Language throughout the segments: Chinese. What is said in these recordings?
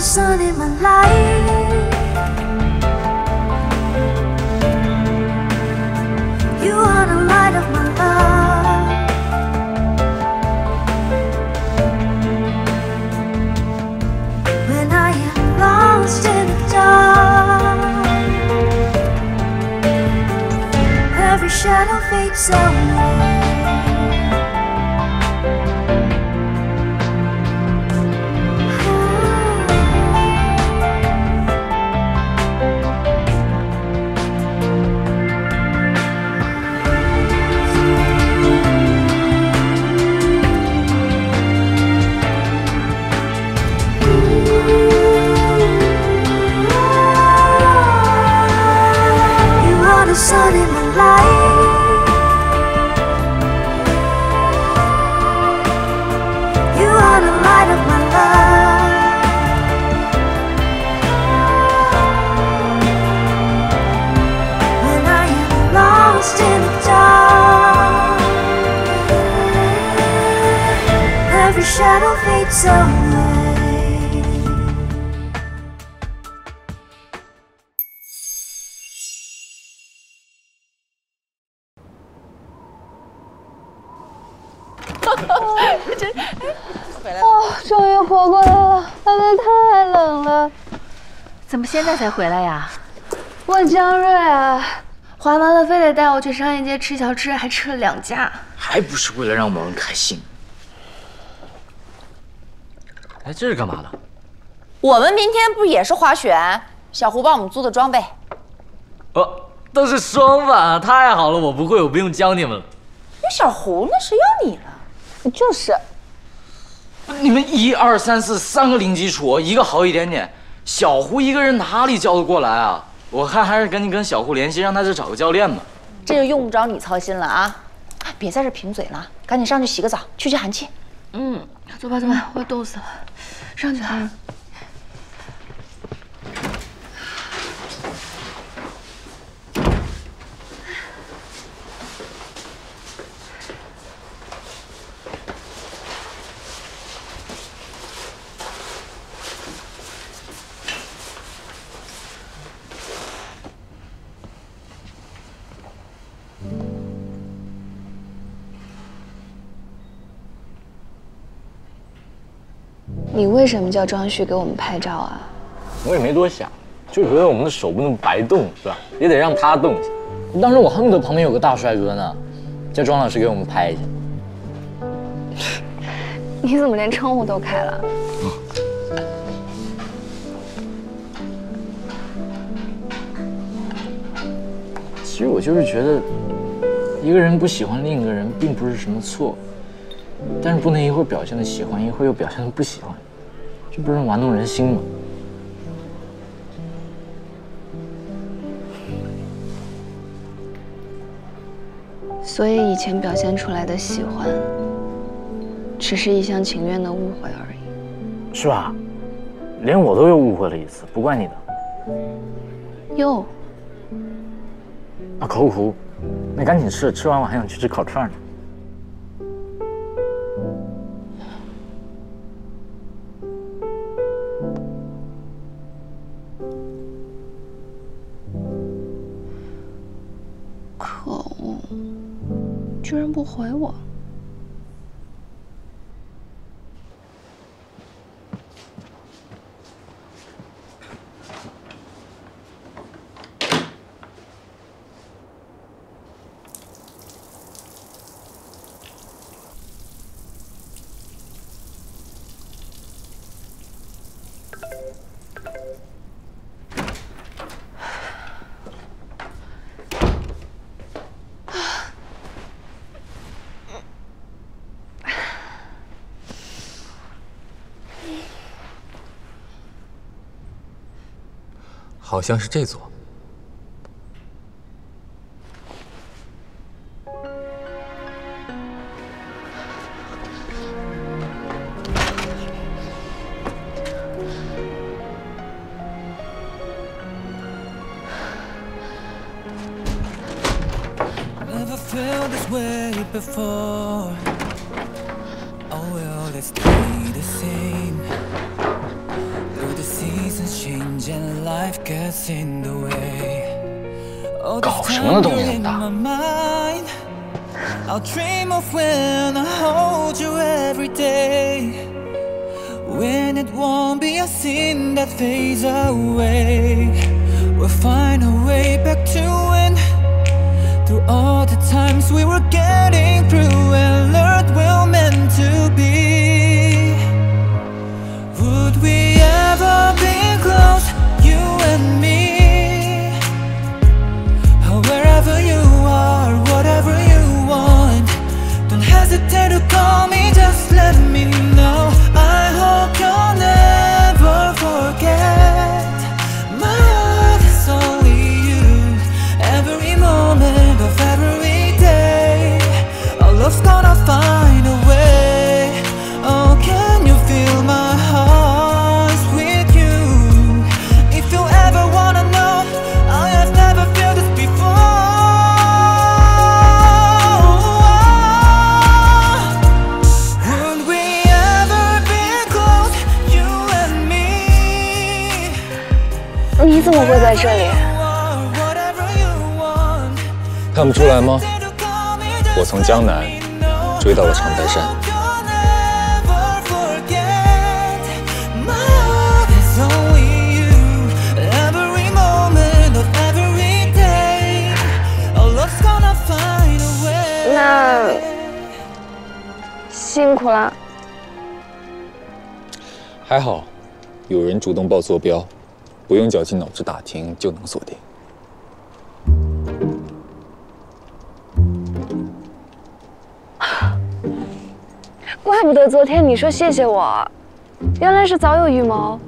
sun in my life. You are the light of my love. When I am lost in the dark, every shadow fades away. The sun in my life. You are the light of my love. When I am lost in the dark, every shadow fades away. 哦，终于活过来了，外面太冷了。怎么现在才回来呀？问江瑞啊，滑完了非得带我去商业街吃小吃，还吃了2家，还不是为了让某人开心。哎，这是干嘛的？我们明天不也是滑雪？小胡帮我们租的装备。都是双板啊，太好了！我不会，我不用教你们了。那小胡呢？谁要你了？就是。 你们1、2、3、4 3个零基础，一个好一点点。小胡一个人哪里教得过来啊？我看还是赶紧跟小胡联系，让他这找个教练吧。这就用不着你操心了啊！别在这贫嘴了，赶紧上去洗个澡，去寒气。走吧走吧，我冻死了，上去了。你为什么叫庄旭给我们拍照啊？我也没多想，就觉得我们的手不能白动，是吧？也得让他动一下。当时我恨不得旁边有个大帅哥呢，叫庄老师给我们拍一下。你怎么连称呼都改了？其实我就是觉得，一个人不喜欢另一个人，并不是什么错，但是不能一会儿表现的喜欢，一会儿又表现的不喜欢，这不是玩弄人心吗？所以以前表现出来的喜欢，只是一厢情愿的误会而已，是吧？连我都又误会了一次，不怪你的。哟。啊，口苦，那赶紧吃，吃完我还想去吃烤串呢。可恶，居然不回我。好像是这座。Never felt this way before. Oh well, let's stay the same. Through the seasons change and life gets in the way. 搞什么呢，动静这么大？ I'll dream of when I hold you every day. When it won't be a sin that fades away. We'll find a way back to when. Through all the times we were getting through and learned we're meant to be. Would we ever be close, you and me? Or wherever you are, whatever you want. Don't hesitate to call me, just let me know. I hope you'll never forget. My heart is only you. Every moment of every day, our love's gonna find a way. Oh, can you feel my heart's with you? If you ever wanna know, I have never felt this before. Would we ever be close, you and me? 你怎么会在这里？ 看不出来吗？我从江南追到了长白山。那辛苦了。还好，有人主动报坐标，不用绞尽脑汁打听就能锁定。 怪不得昨天你说谢谢我，原来是早有预谋。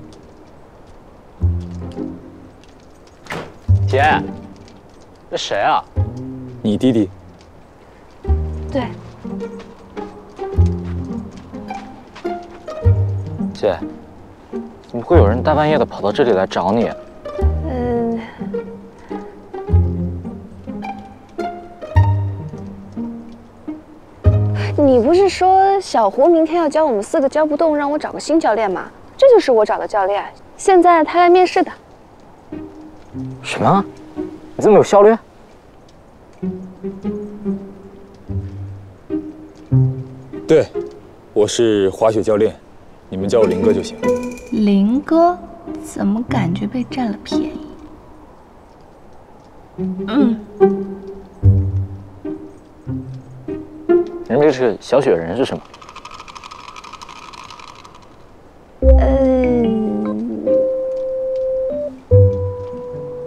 姐，这谁啊？你弟弟？对，姐，怎么会有人大半夜的跑到这里来找你？你不是说小胡明天要教我们4个教不动，让我找个新教练吗？这就是我找的教练，现在他来面试的。什么？你这么有效率？对，我是滑雪教练，你们叫我林哥就行。林哥，怎么感觉被占了便宜？人家这个小雪人是什么？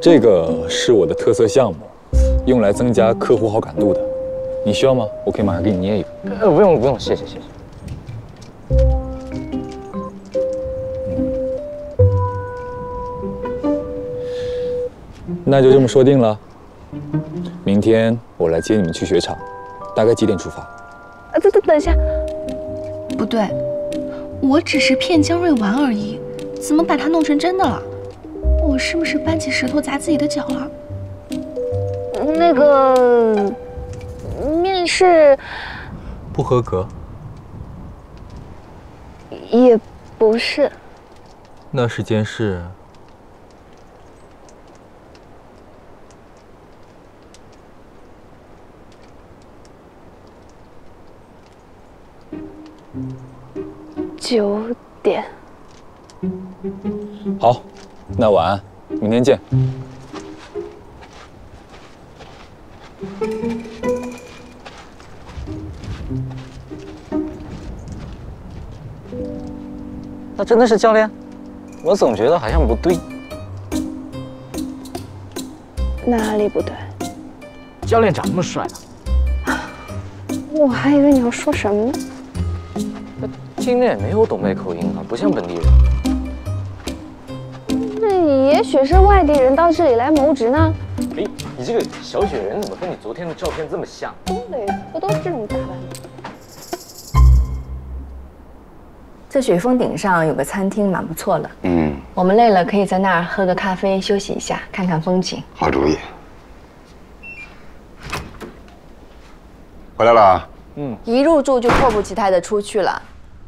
这个是我的特色项目，用来增加客户好感度的。你需要吗？我可以马上给你捏一个。不用不用，谢谢谢谢。那就这么说定了。明天我来接你们去雪场，大概几点出发？等一下，不对，我只是骗江瑞玩而已，怎么把他弄成真的了？我是不是搬起石头砸自己的脚了？那个面试不合格。也不是。那是件事。9点。好，那晚安，明天见。那真的是教练？我总觉得好像不对。哪里不对？教练长那么帅啊！我还以为你要说什么呢。听着也没有东北口音啊，不像本地人。那也许是外地人到这里来谋职呢。哎，你这个小雪人怎么跟你昨天的照片这么像？东北不都是这种打扮吗？这雪峰顶上有个餐厅，蛮不错的。我们累了可以在那儿喝个咖啡，休息一下，看看风景。好主意。回来了啊？一入住就迫不及待的出去了，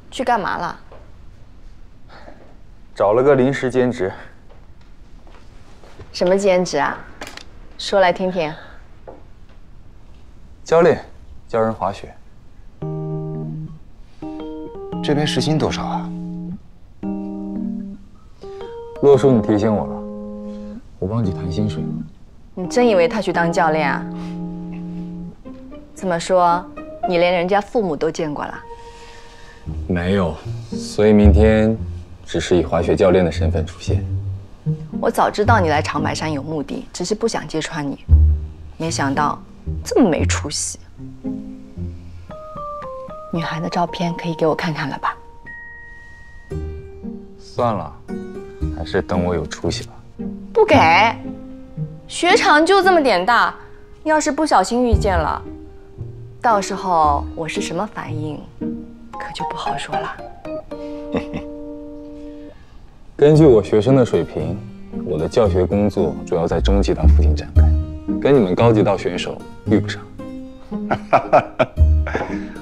去干嘛了？找了个临时兼职。什么兼职啊？说来听听。教练，教人滑雪。这边时薪多少啊？洛叔，你提醒我了，我忘记谈薪水了。你真以为他去当教练啊？这么说，你连人家父母都见过了？没有，所以明天只是以滑雪教练的身份出现。我早知道你来长白山有目的，只是不想揭穿你，没想到这么没出息。女孩的照片可以给我看看了吧？算了，还是等我有出息吧。不给，雪场就这么点大，要是不小心遇见了，到时候我是什么反应，可就不好说了。根据我学生的水平，我的教学工作主要在中级道附近展开，跟你们高级道选手遇不上。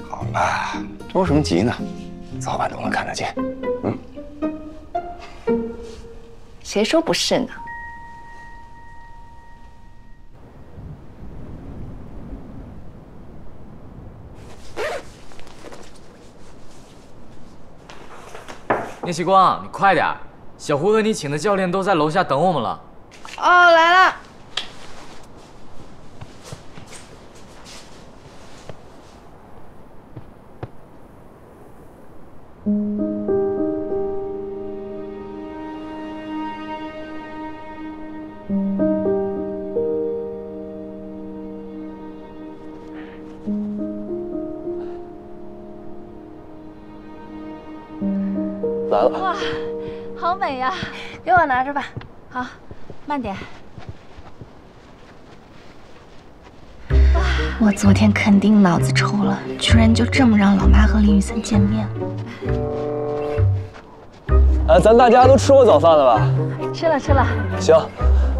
好了，着什么急呢？早晚都能看得见。谁说不是呢？聂奇光，你快点！小胡和你请的教练都在楼下等我们了。哦，来了。来了。哇，好美呀！给我拿着吧。好，慢点。我昨天肯定脑子抽了，居然就这么让老妈和林雨森见面。咱大家都吃过早饭了吧？吃了吃了。行，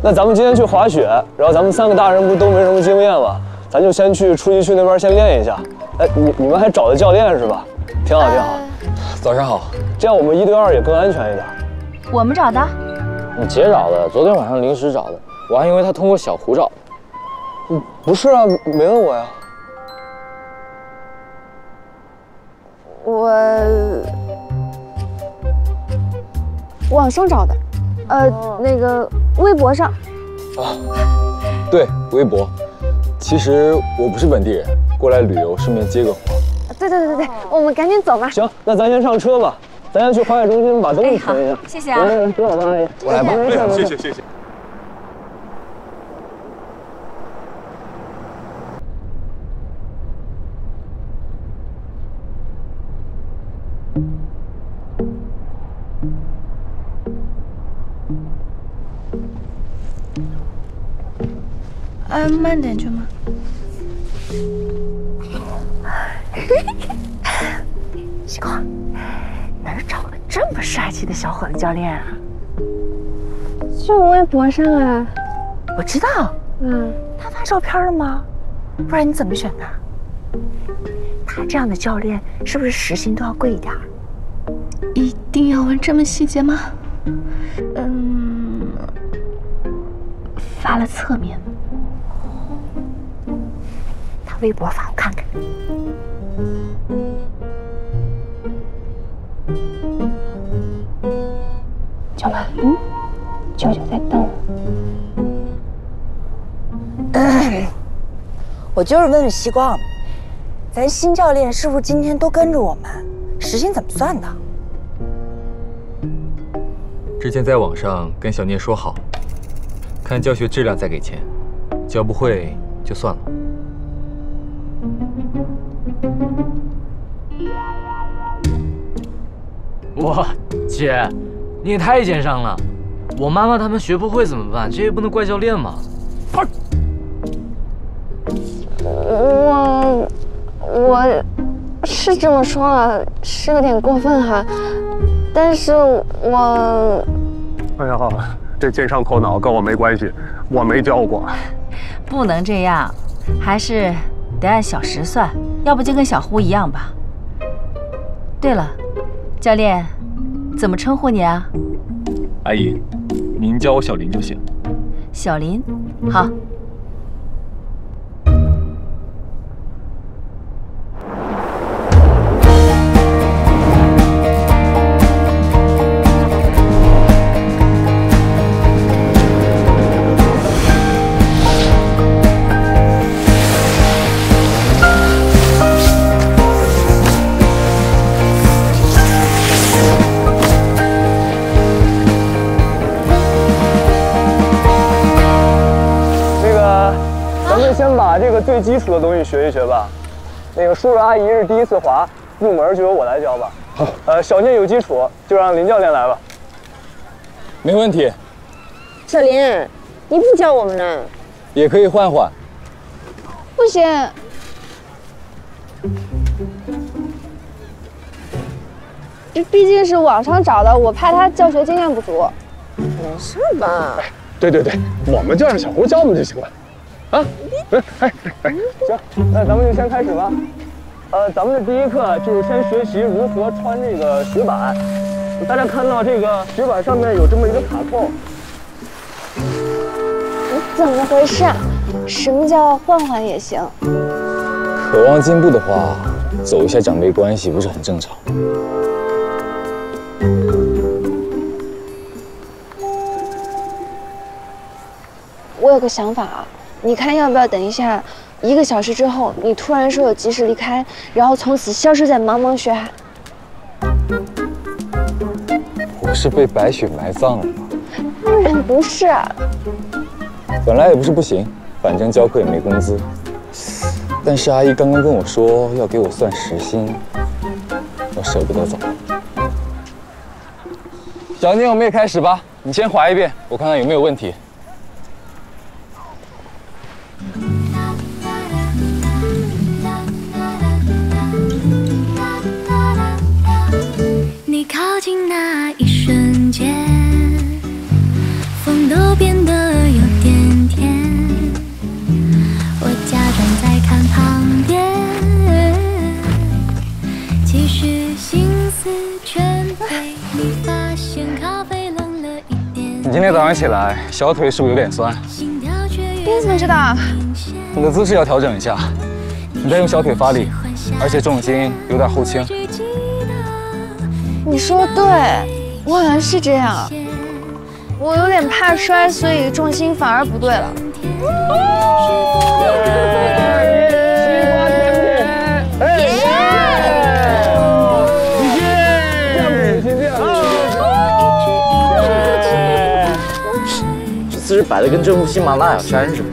那咱们今天去滑雪，然后咱们3个大人不是都没什么经验吗？咱就先去初级区那边先练一下。哎，你们还找的教练是吧？挺好挺好。早上好。这样我们1对2也更安全一点。我们找的？你姐找的，昨天晚上临时找的，我还以为她通过小胡找的。不是啊，没问我呀。我网上找的，那个微博上。啊，对，微博。其实我不是本地人，过来旅游，顺便接个活。对，我们赶紧走吧。行，那咱先上车吧，咱先去滑雪中心把东西存一下。谢谢啊。多少阿姨，我来吧。谢谢。慢点去嘛。西光，哪儿找个这么帅气的小伙子教练啊？就微博上啊。我知道。他发照片了吗？不然你怎么选的？他这样的教练是不是时薪都要贵一点？一定要问这么细节吗？发了侧面。他微博发我看看。舅妈，舅舅在等我。我就是问问西光，咱新教练是不是今天都跟着我们？时薪怎么算的？之前在网上跟小聂说好，看教学质量再给钱，教不会就算了。哇，姐，你也太奸商了！我妈妈他们学不会怎么办？这也不能怪教练嘛。我是这么说了，是有点过分哈，但是我……哎呀，这奸商头脑跟我没关系，我没教过。不能这样，还是得按小时算，要不就跟小胡一样吧。对了，教练，怎么称呼你啊？阿姨，您叫我小林就行。小林，好。先把这个最基础的东西学一学吧。那个叔叔阿姨是第一次滑，入门就由我来教吧。好，小念有基础，就让林教练来吧。没问题。小林，你不教我们呢？也可以换换。不行。这毕竟是网上找的，我怕他教学经验不足。没事吧？对，我们就让小胡教我们就行了。啊，行，那咱们就先开始吧。咱们的第一课就是先学习如何穿这个雪板。大家看到这个雪板上面有这么一个卡扣。你怎么回事？什么叫换换也行？渴望进步的话，走一下长辈关系不是很正常？我有个想法啊。你看要不要等一下1个小时之后，你突然说有急事离开，然后从此消失在茫茫雪海？我是被白雪埋葬了吗？当然不是。本来也不是不行，反正教课也没工资。但是阿姨刚刚跟我说要给我算时薪，我舍不得走。小宁，我们也开始吧。你先滑一遍，我看看有没有问题。你靠近那一瞬间，风都变得有点甜。我假装在看旁边，其实心思全被你发现。咖啡冷了一点。你今天早上起来小腿是不是有点酸？你怎么知道？你的姿势要调整一下，你在用小腿发力，而且重心有点后倾。你说对，我好像是这样。我有点怕摔，所以重心反而不对了。这姿势摆的跟征服喜马拉雅山似的。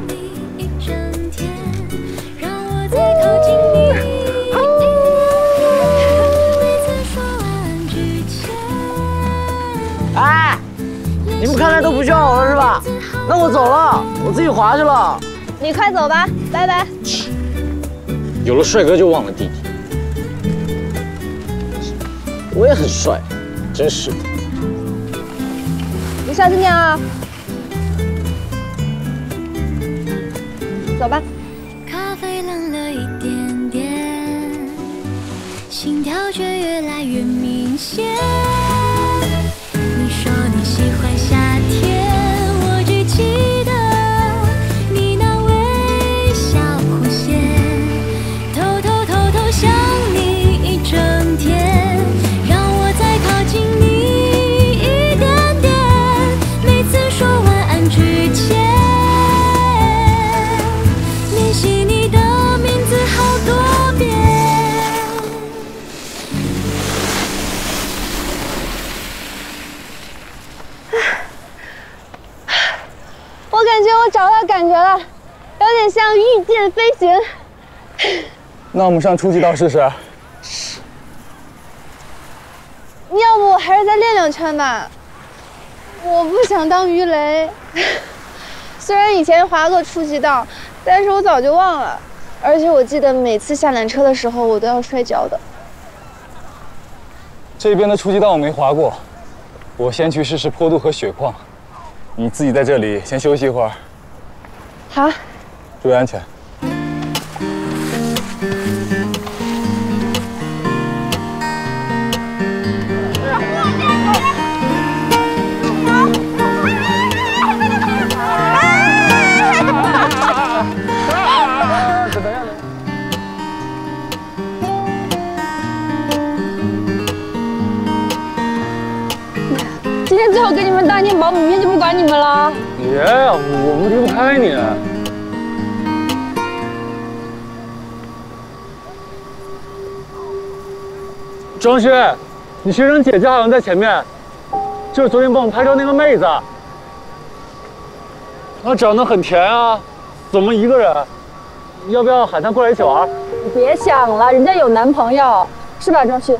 哎，你们看来都不叫我了是吧？那我走了，我自己滑去了。你快走吧，拜拜。有了帅哥就忘了弟弟。我也很帅，真是的。你小心点啊。走吧。咖啡冷了一点点，心跳却越来越明显。你说你喜欢夏天，我只记得你那微笑弧线，偷想你一整天，让我再靠近你一点点。每次说晚安之前，练习你的名字好多遍。我感觉我找到感觉了，有点像御剑飞行。那我们上初级道试试。要不我还是再练2圈吧。我不想当鱼雷。虽然以前滑过初级道，但是我早就忘了。而且我记得每次下缆车的时候，我都要摔跤的。这边的初级道我没滑过，我先去试试坡度和雪况。你自己在这里先休息一会儿。好，注意安全。么了？别，我们离不开你。庄旭，你学长姐姐好像在前面，就是昨天帮我们拍照那个妹子。她长得很甜啊，怎么一个人？要不要喊她过来一起玩？你别想了，人家有男朋友，是吧，庄旭？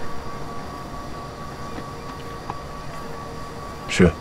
是。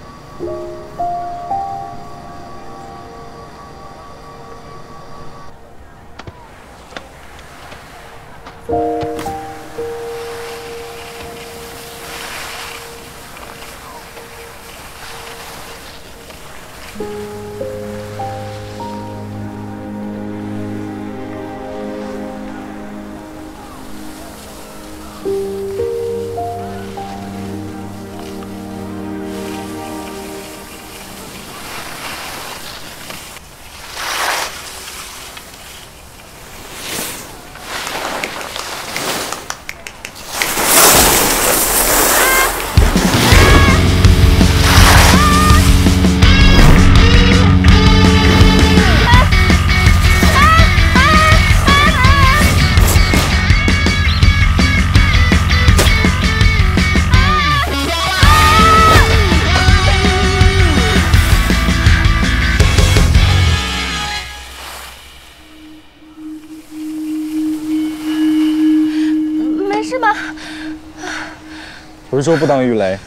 不是说不当鱼雷？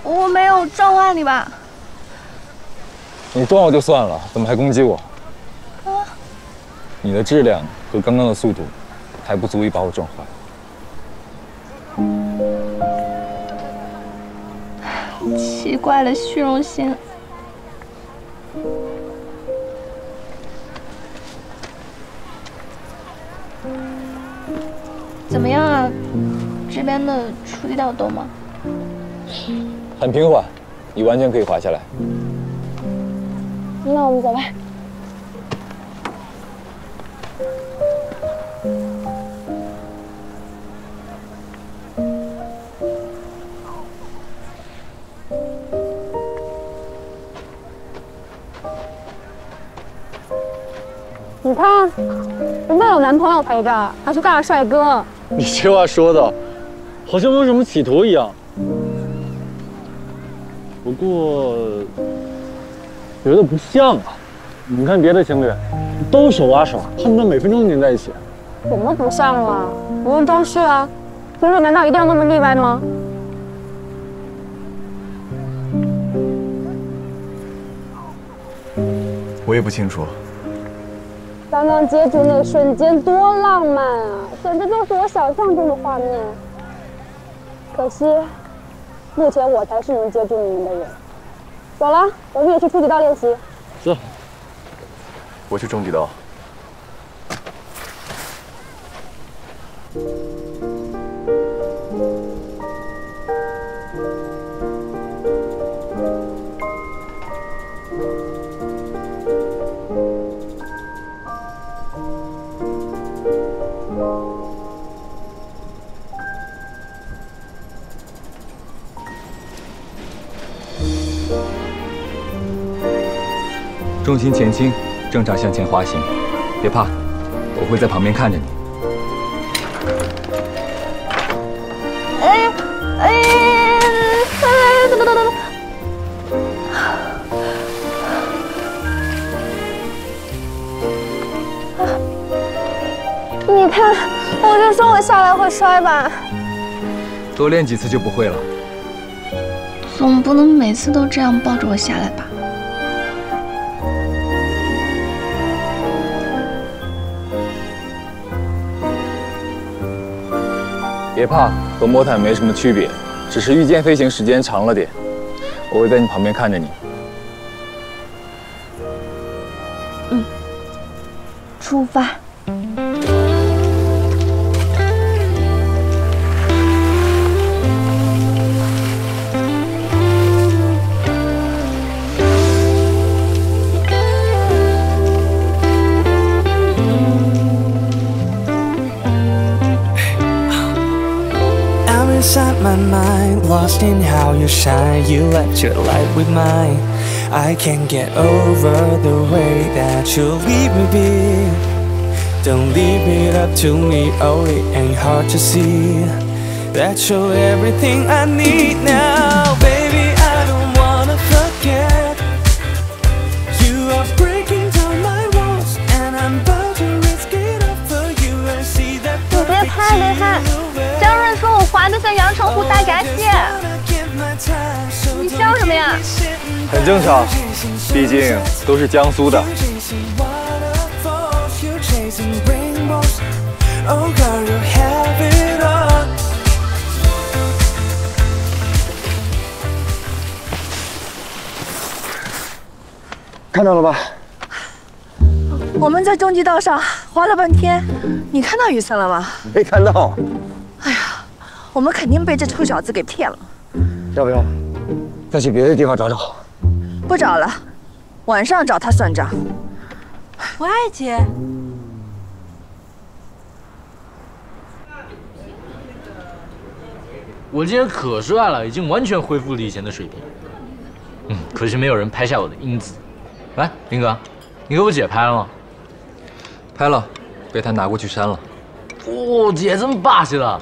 我没有撞坏你吧？你撞我就算了，怎么还攻击我？啊！你的质量和刚刚的速度，还不足以把我撞坏。奇怪的虚荣心。怎么样啊？这边的初级道陡吗？很平缓，你完全可以滑下来。那我们走吧。你看，人家有男朋友陪着，还是大帅哥。你这话说的，好像没有什么企图一样。不过，觉得不像啊。你看别的情侣，都手拉手，恨不得每分钟黏在一起。怎么不像了？你问庄旭啊，情侣难道一定要那么腻歪吗？我也不清楚。刚刚接住那瞬间多浪漫啊，简直就是我想象中的画面。可惜，目前我才是能接住你们的人。走了，我们也去初级道练习。是。我去中级道。重心前倾，正常向前滑行，别怕，我会在旁边看着你。你看，我就说我下来会摔吧。多练几次就不会了。总不能每次都这样抱着我下来吧？别怕，和魔毯没什么区别，只是御剑飞行时间长了点。我会在你旁边看着你。出发。Inside my mind, lost in how you shine. You left your light with mine. I can't get over the way that you leave me be. Don't leave it up to me, oh it ain't hard to see that you're everything I need now. Baby, I don't wanna forget. You are breaking down my walls, and I'm about to risk it all for you and see that. 你别拍，别拍！张润说我滑得像阳澄湖大闸蟹。你笑什么呀？很正常，毕竟都是江苏的。 Oh girl, you have it all. 看到了吧？我们在中极道上滑了半天，你看到雨森了吗？没看到。哎呀，我们肯定被这臭小子给骗了。要不要再去别的地方找找？不找了，晚上找他算账。喂，姐。 我今天可帅了，已经完全恢复了以前的水平。可惜没有人拍下我的英姿。来，林哥，你给我姐拍了吗？拍了，被他拿过去删了。哦，姐这么霸气的。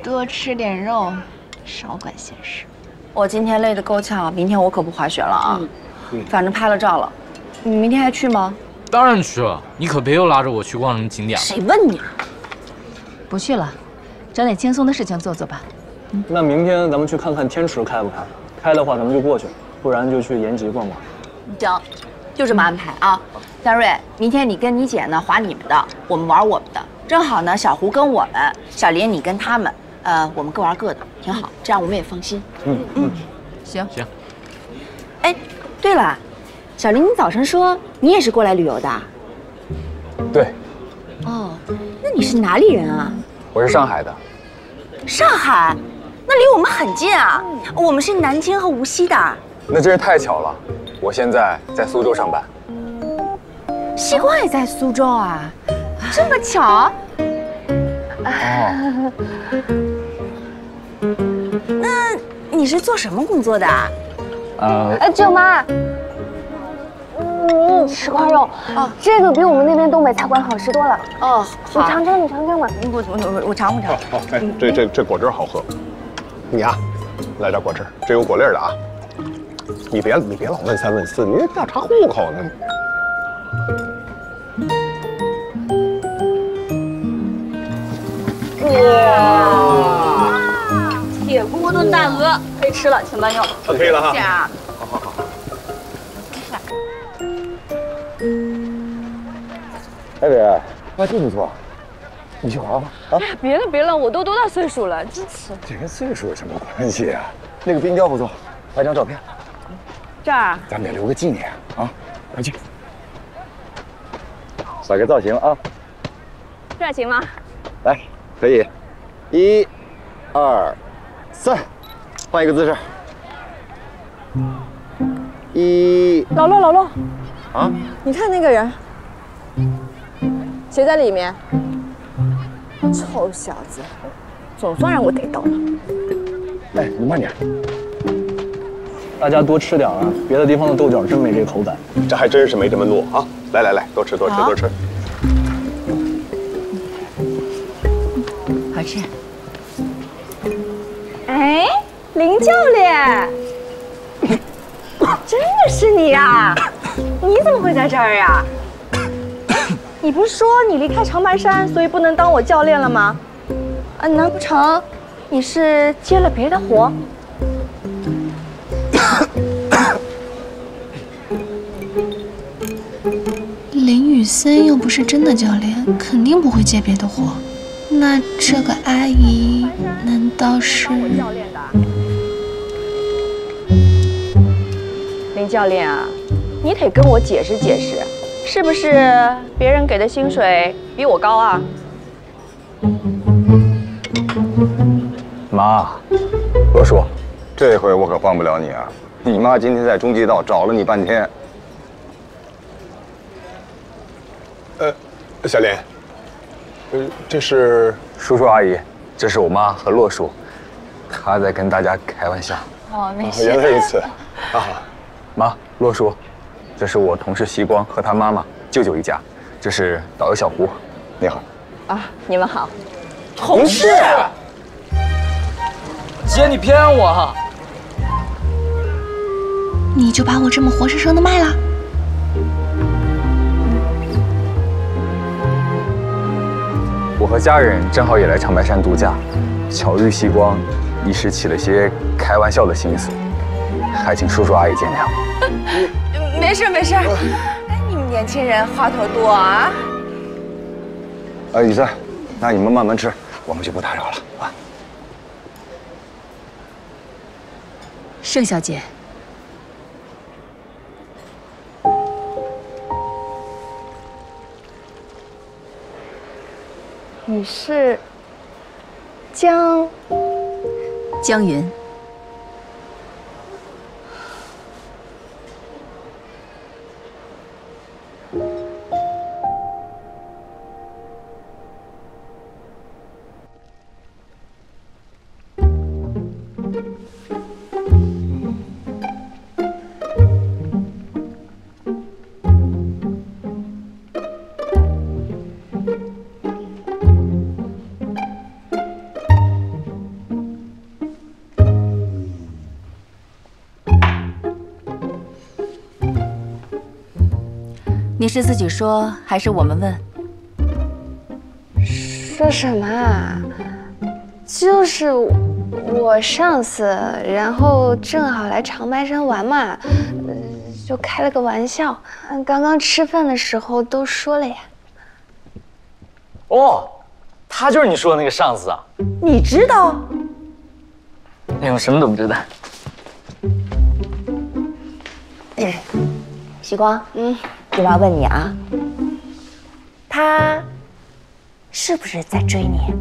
多吃点肉，少管闲事。我今天累得够呛，明天我可不滑雪了啊。反正拍了照了，你明天还去吗？当然去了，你可别又拉着我去逛什么景点。谁问你？ 不去了，找点轻松的事情做做吧。那明天咱们去看看天池开不开？开的话咱们就过去，不然就去延吉逛逛。行，就这么安排啊。三瑞，明天你跟你姐呢滑你们的，我们玩我们的。正好呢，小胡跟我们，小林你跟他们，我们各玩各的，挺好，这样我们也放心。行。哎，对了，小林，你早上说你也是过来旅游的？对。 哦，那你是哪里人啊？我是上海的。上海，那离我们很近啊。我们是南京和无锡的。那真是太巧了，我现在在苏州上班。西瓜也在苏州啊，这么巧？哦。那你是做什么工作的？舅妈。 10块肉哦，这个比我们那边东北菜馆好吃多了。哦，你尝尝，你尝尝吧。我尝。好，哎，这果汁好喝。你啊，来点果汁，这有果粒的啊。你别老问三问四，你调查户口呢。哇！铁锅炖大鹅可以吃了，请慢用。可以了哈。好。 哎伟，滑真不错，你去滑吧。啊！哎呀，别了，我都多大岁数了，支持。这跟岁数有什么关系啊？那个冰雕不错，拍张照片。这儿，咱们得留个纪念啊！快去，摆个造型啊！这儿行吗？来，可以，1、2、3，换一个姿势。老骆，啊，你看那个人。 谁在里面？臭小子，总算让我逮到了。哎，你慢点。大家多吃点啊，别的地方的豆角真没这口感。这还真是没这么糯啊！来，多吃。好吃。哎，林教练，真的是你呀？你怎么会在这儿呀？ 你不是说你离开长白山，所以不能当我教练了吗？啊，难不成你是接了别的活？林雨森又不是真的教练，肯定不会接别的活。那这个阿姨难道是？林教练啊，你得跟我解释解释。 是不是别人给的薪水比我高啊？妈，罗叔，这回我可帮不了你啊！你妈今天在中极道找了你半天。小林，这是叔叔阿姨，这是我妈和洛叔，他在跟大家开玩笑。哦，没事。原来如此。啊，妈，洛叔，这是我同事西光和他妈妈、舅舅一家，这是导游小胡，你好。啊，你们好。同事。姐，你骗我哈！你就把我这么活生生的卖了？我和家人正好也来长白山度假，巧遇西光，一时起了些开玩笑的心思，还请叔叔阿姨见谅。没事没事，哎，你们年轻人话头多啊。雨森，那你们慢慢吃，我们就不打扰了啊。盛小姐，你是江云。你是自己说，还是我们问？说什么啊？就是我上司，然后正好来长白山玩嘛，就开了个玩笑。刚刚吃饭的时候都说了呀。哦，他就是你说的那个上司啊？你知道？哎，我什么都不知道。西光，我要问你啊，他是不是在追你？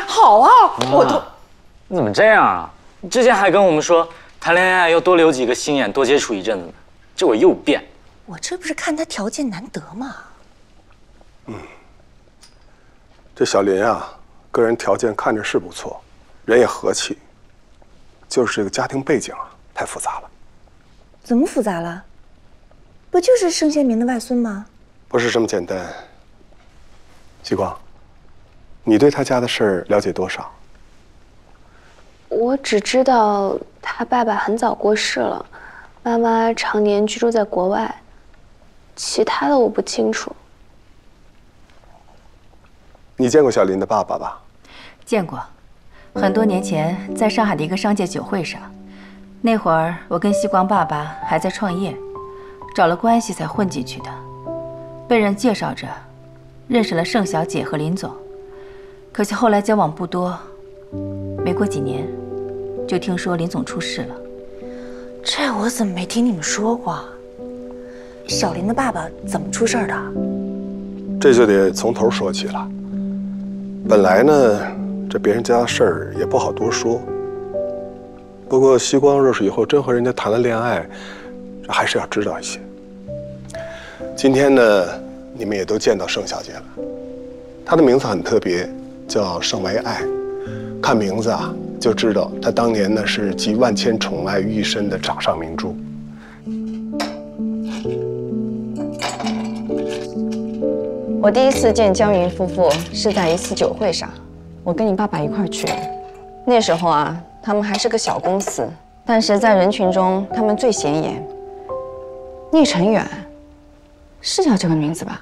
好啊，我都……你怎么这样啊？你之前还跟我们说谈恋爱要多留几个心眼，多接触一阵子呢，这我又变。我这不是看他条件难得吗？这小林啊，个人条件看着是不错，人也和气，就是这个家庭背景啊，太复杂了。怎么复杂了？不就是盛先民的外孙吗？不是这么简单。西光，你对他家的事儿了解多少？我只知道他爸爸很早过世了，妈妈常年居住在国外，其他的我不清楚。你见过小林的爸爸吧？见过，很多年前在上海的一个商界酒会上，那会儿我跟西光爸爸还在创业，找了关系才混进去的，被人介绍着认识了盛小姐和林总，可惜后来交往不多，没过几年就听说林总出事了。这我怎么没听你们说过？小林的爸爸怎么出事的？这就得从头说起了。本来呢，这别人家的事儿也不好多说。不过西光若是以后真和人家谈了恋爱，这还是要知道一些。今天呢，你们也都见到盛小姐了，她的名字很特别，叫盛维爱。看名字啊，就知道她当年呢是集万千宠爱于一身的掌上明珠。我第一次见江云夫妇是在一次酒会上，我跟你爸爸一块儿去。那时候啊，他们还是个小公司，但是在人群中他们最显眼。聂成远，是叫这个名字吧？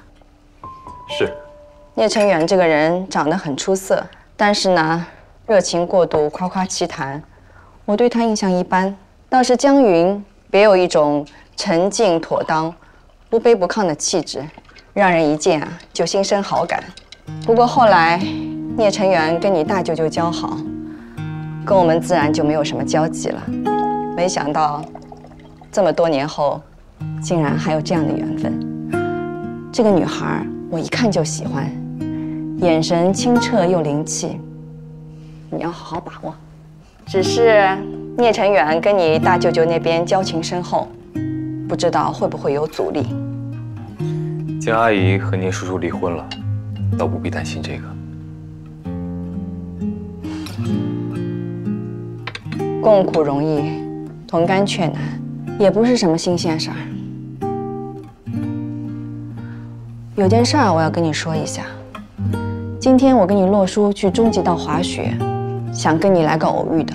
是。聂成远这个人长得很出色，但是呢，热情过度，夸夸其谈，我对他印象一般。倒是江云别有一种沉静妥当、不卑不亢的气质。让人一见啊就心生好感。不过后来，聂成远跟你大舅舅交好，跟我们自然就没有什么交集了。没想到，这么多年后，竟然还有这样的缘分。这个女孩我一看就喜欢，眼神清澈又灵气，你要好好把握。只是聂成远跟你大舅舅那边交情深厚，不知道会不会有阻力。江阿姨和聂叔叔离婚了，倒不必担心这个。共苦容易，同甘却难，也不是什么新鲜事儿。有件事儿我要跟你说一下。今天我跟你洛叔去中极道滑雪，想跟你来个偶遇的，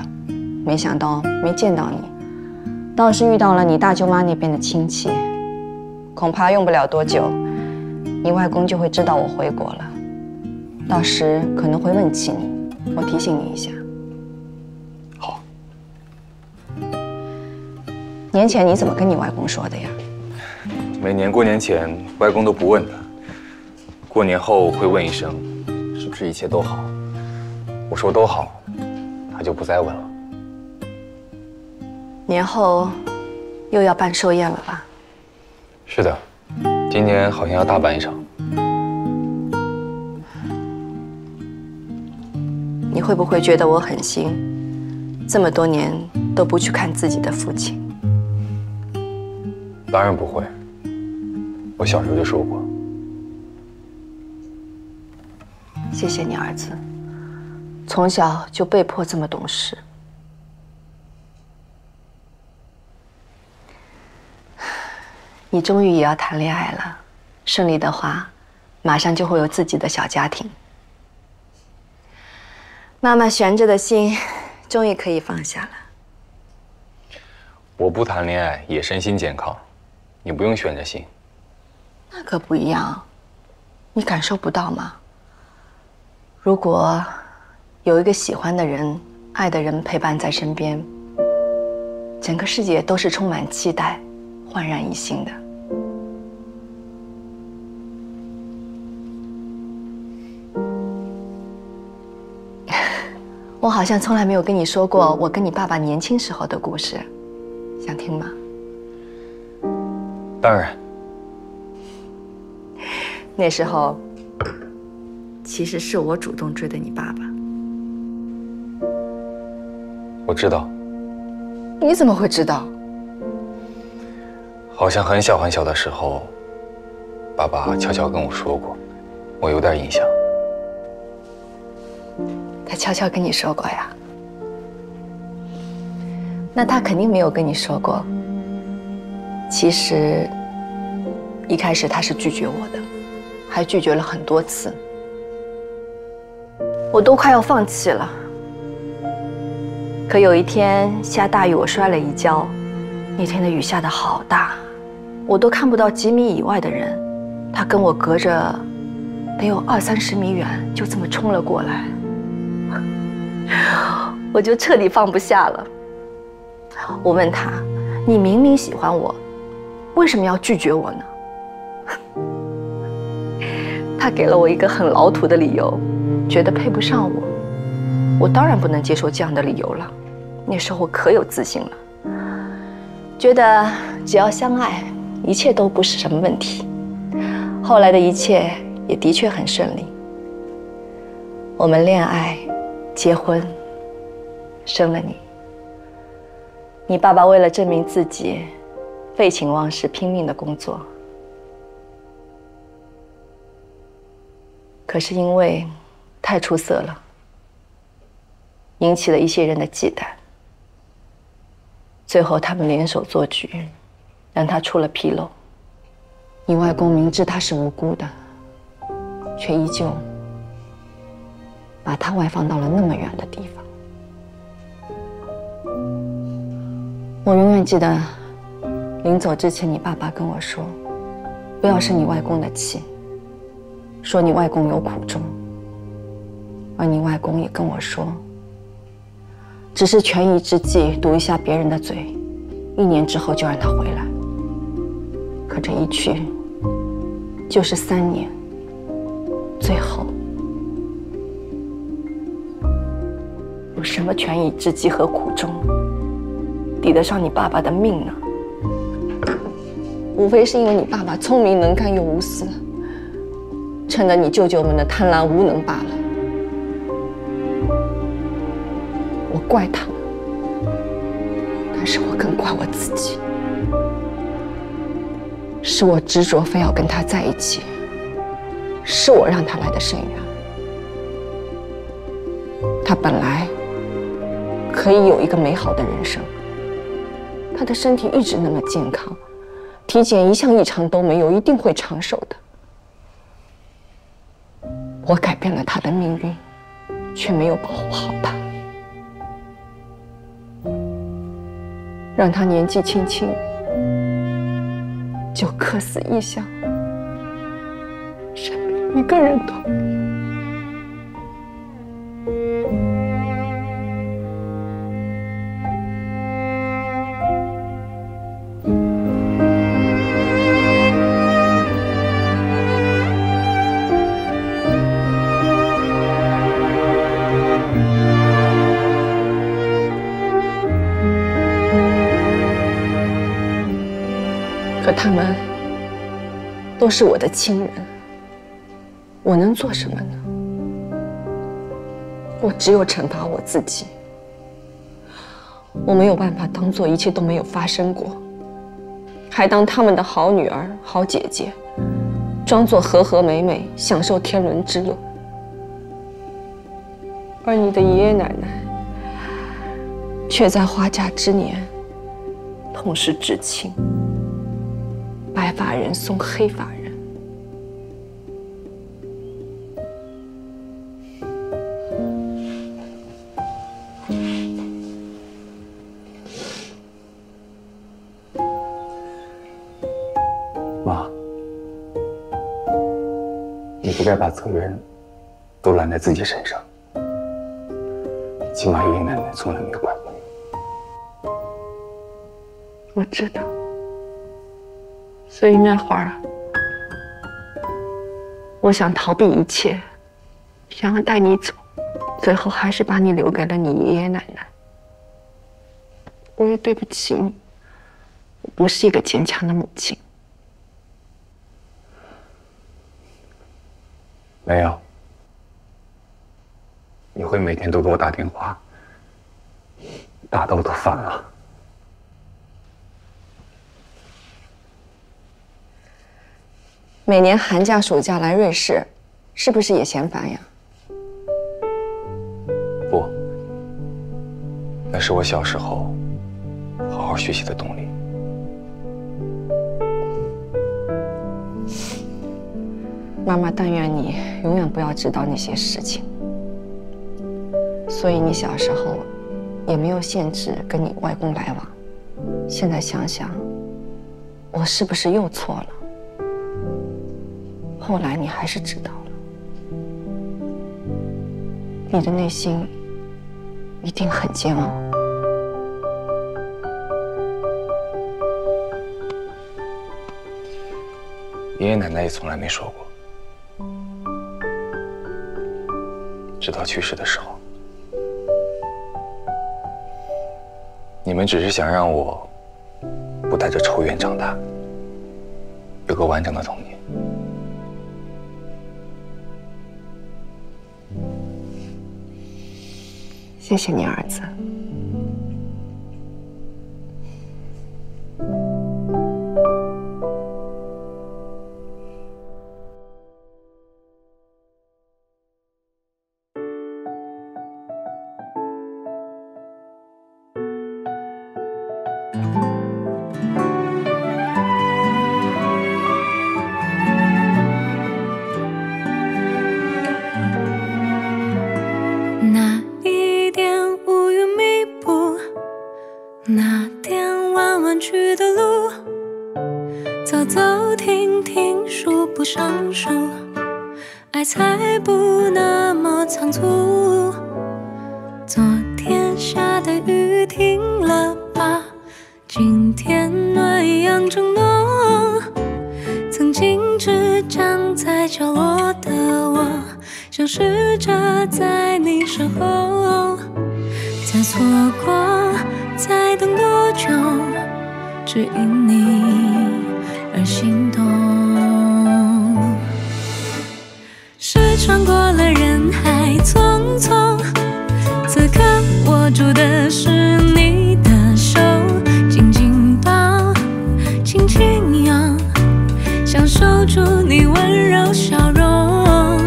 没想到没见到你，倒是遇到了你大舅妈那边的亲戚。恐怕用不了多久，你外公就会知道我回国了，到时可能会问起你，我提醒你一下。好。年前你怎么跟你外公说的呀？每年过年前，外公都不问他，过年后会问一声，是不是一切都好？我说都好，他就不再问了。年后又要办寿宴了吧？是的，今年好像要大办一场。你会不会觉得我狠心，这么多年都不去看自己的父亲？当然不会，我小时候就说过。谢谢你，儿子，从小就被迫这么懂事。你终于也要谈恋爱了，顺利的话，马上就会有自己的小家庭。妈妈悬着的心，终于可以放下了。我不谈恋爱也身心健康，你不用悬着心。那可不一样，你感受不到吗？如果有一个喜欢的人、爱的人陪伴在身边，整个世界都是充满期待、焕然一新的。我好像从来没有跟你说过我跟你爸爸年轻时候的故事，想听吗？当然。那时候其实是我主动追的你爸爸。我知道。你怎么会知道？好像很小很小的时候，爸爸悄悄跟我说过，我有点印象。他悄悄跟你说过呀？那他肯定没有跟你说过。其实，一开始他是拒绝我的，还拒绝了很多次，我都快要放弃了。可有一天下大雨，我摔了一跤，那天的雨下得好大，我都看不到几米以外的人，他跟我隔着得有20-30米远，就这么冲了过来。我就彻底放不下了。我问他：“你明明喜欢我，为什么要拒绝我呢？”他给了我一个很老土的理由，觉得配不上我。我当然不能接受这样的理由了。那时候我可有自信了，觉得只要相爱，一切都不是什么问题。后来的一切也的确很顺利。我们恋爱、结婚，生了你。你爸爸为了证明自己，废寝忘食，拼命的工作。可是因为太出色了，引起了一些人的忌惮。最后他们联手做局，让他出了纰漏。你外公明知他是无辜的，却依旧把他外放到了那么远的地方。我永远记得，临走之前，你爸爸跟我说，不要生你外公的气，说你外公有苦衷。而你外公也跟我说，只是权宜之计，堵一下别人的嘴，1年之后就让他回来。可这一去，就是3年，最后有什么权宜之计和苦衷，抵得上你爸爸的命呢？无非是因为你爸爸聪明能干又无私，趁着你舅舅们的贪婪无能罢了。我怪他们，但是我更怪我自己，是我执着非要跟他在一起，是我让他来的深渊。他本来可以有一个美好的人生，他的身体一直那么健康，体检一项异常都没有，一定会长寿的。我改变了他的命运，却没有保护好他，让他年纪轻轻就客死异乡，身边一个人都没有。可他们都是我的亲人，我能做什么呢？我只有惩罚我自己。我没有办法当做一切都没有发生过，还当他们的好女儿、好姐姐，装作和和美美，享受天伦之乐。而你的爷爷奶奶却在花甲之年痛失至亲。白发人送黑发人，妈，你不该把责任都揽在自己身上，起码爷爷奶奶从来没有怪过你。我知道。所以那会儿，我想逃避一切，想要带你走，最后还是把你留给了你爷爷奶奶。我也对不起你，我不是一个坚强的母亲。没有，你会每天都给我打电话，打得我都烦了。每年寒假、暑假来瑞士，是不是也嫌烦呀？不，那是我小时候好好学习的动力。妈妈但愿你永远不要知道那些事情。所以你小时候也没有限制跟你外公来往。现在想想，我是不是又错了？后来你还是知道了，你的内心一定很煎熬。爷爷奶奶也从来没说过，直到去世的时候，你们只是想让我不带着仇怨长大，有个完整的童年。谢谢你，儿子。那一点乌云密布，那点弯弯曲的路，走走停停数不胜数，爱才不那么仓促。昨天下的雨停了吧，今天暖阳正浓，曾经只站在角落的我，想试着在你身后，再错过，再等多久，只因你而心动。是穿过了人海匆匆，此刻握住的是你的手，云涌，想守住你温柔笑容。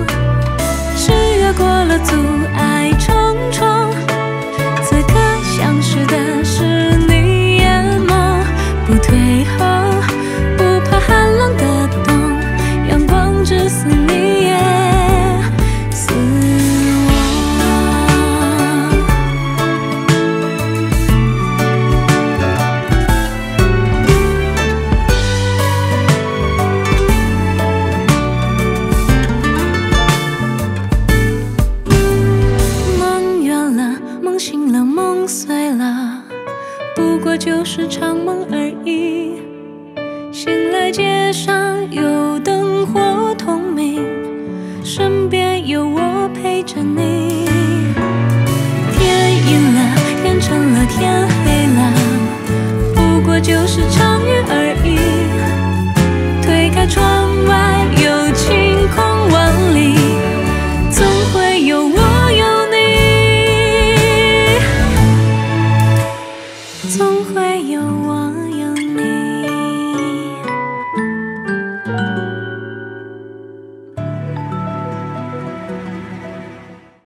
是越过了阻碍重重，此刻想是的是你眼眸，不退后，不怕寒冷的冬，阳光只似你也似我。梦远了，梦醒了，梦碎了，不过就是场梦而已。醒来街上有灯火通明，身边有我陪着你。天阴了，天沉了，天黑了，不过就是场